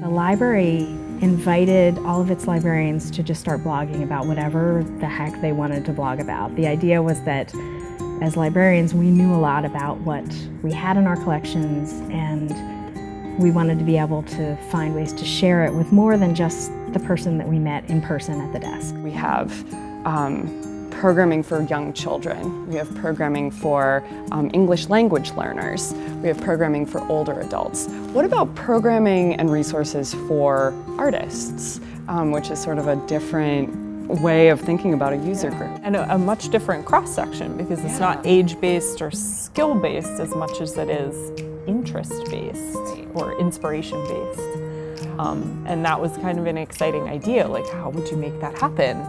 The library invited all of its librarians to just start blogging about whatever the heck they wanted to blog about. The idea was that as librarians, we knew a lot about what we had in our collections, and we wanted to be able to find ways to share it with more than just the person that we met in person at the desk. We have programming for young children. We have programming for English language learners. We have programming for older adults. What about programming and resources for artists, which is sort of a different way of thinking about a user group? And a much different cross-section, because it's not age-based or skill-based as much as it is interest-based or inspiration-based. And that was kind of an exciting idea, like how would you make that happen?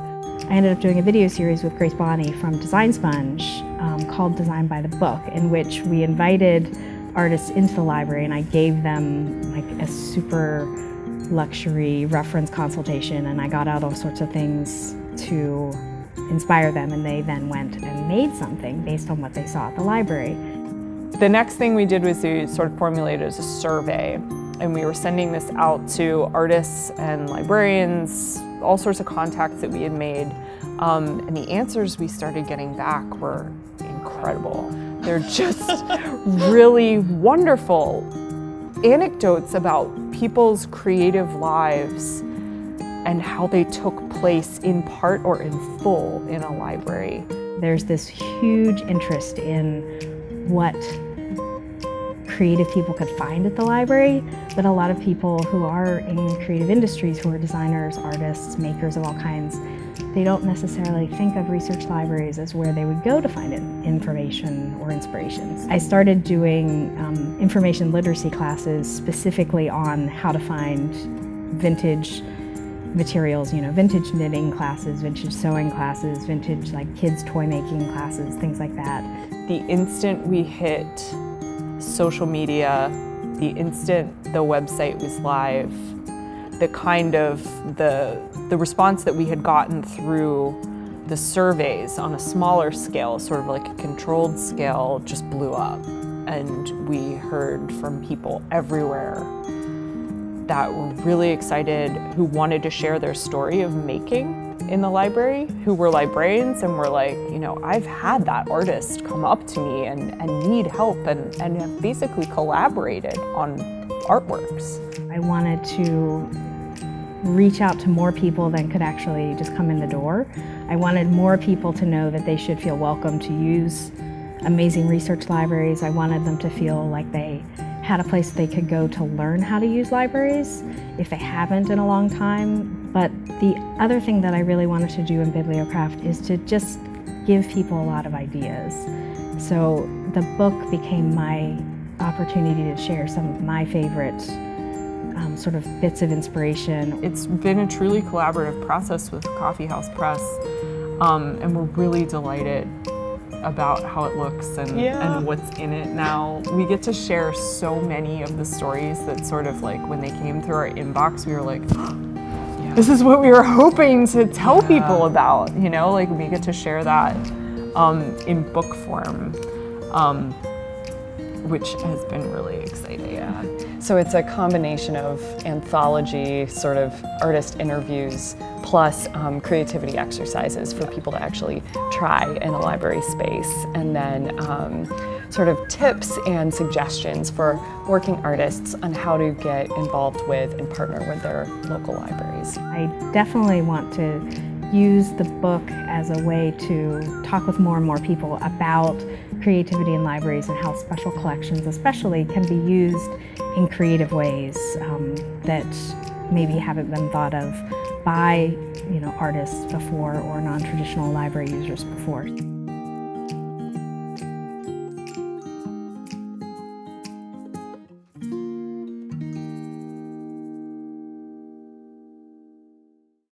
I ended up doing a video series with Grace Bonney from Design Sponge called Design by the Book, in which we invited artists into the library and I gave them like a super luxury reference consultation, and I got out all sorts of things to inspire them, and they then went and made something based on what they saw at the library. The next thing we did was we sort of formulated as a survey, and we were sending this out to artists and librarians, all sorts of contacts that we had made, and the answers we started getting back were incredible. They're just really wonderful anecdotes about people's creative lives and how they took place in part or in full in a library. There's this huge interest in what creative people could find at the library, but a lot of people who are in creative industries, who are designers, artists, makers of all kinds, they don't necessarily think of research libraries as where they would go to find information or inspirations. I started doing information literacy classes specifically on how to find vintage materials, you know, vintage knitting classes, vintage sewing classes, vintage like kids toy making classes, things like that. The instant we hit social media, the instant the website was live, the kind of the response that we had gotten through the surveys on a smaller scale, sort of like a controlled scale, just blew up. And we heard from people everywhere that were really excited, who wanted to share their story of making in the library, who were librarians and were like, you know, I've had that artist come up to me and need help and have basically collaborated on artworks. I wanted to reach out to more people than could actually just come in the door. I wanted more people to know that they should feel welcome to use amazing research libraries. I wanted them to feel like they had a place they could go to learn how to use libraries if they haven't in a long time. But the other thing that I really wanted to do in Bibliocraft is to just give people a lot of ideas. So the book became my opportunity to share some of my favorite sort of bits of inspiration. It's been a truly collaborative process with Coffee House Press, and we're really delighted about how it looks and what's in it now. We get to share so many of the stories that sort of like when they came through our inbox, we were like, this is what we were hoping to tell people about, you know, like we get to share that in book form, which has been really exciting. Yeah. So it's a combination of anthology, sort of artist interviews, plus creativity exercises for people to actually try in a library space, and then sort of tips and suggestions for working artists on how to get involved with and partner with their local libraries. I definitely want to use the book as a way to talk with more and more people about creativity in libraries and how special collections especially can be used in creative ways that maybe haven't been thought of by, you know, artists before or non-traditional library users before.